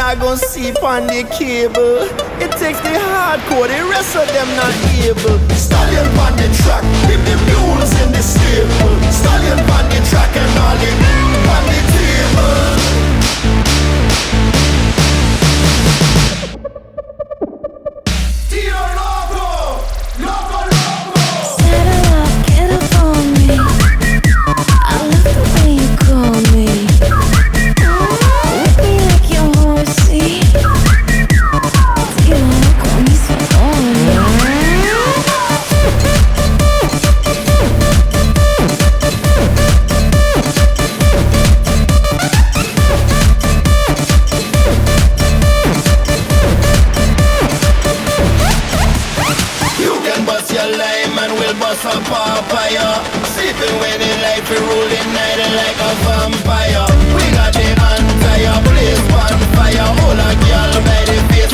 I gon' see on the cable. It takes the hardcore, the rest of them not able. Stallion on the track, leave the mules in the stable. Stallion on the track and all the on the table. Tiro Loco, Loco, Loco. Settle up, get up on me. I love the way you call me. Whip me like your horsey. Tiro Loco, me so bust a papaya. Sleeping with the light, we rolling night like a vampire. We got the entire place on fire. All a girl by the face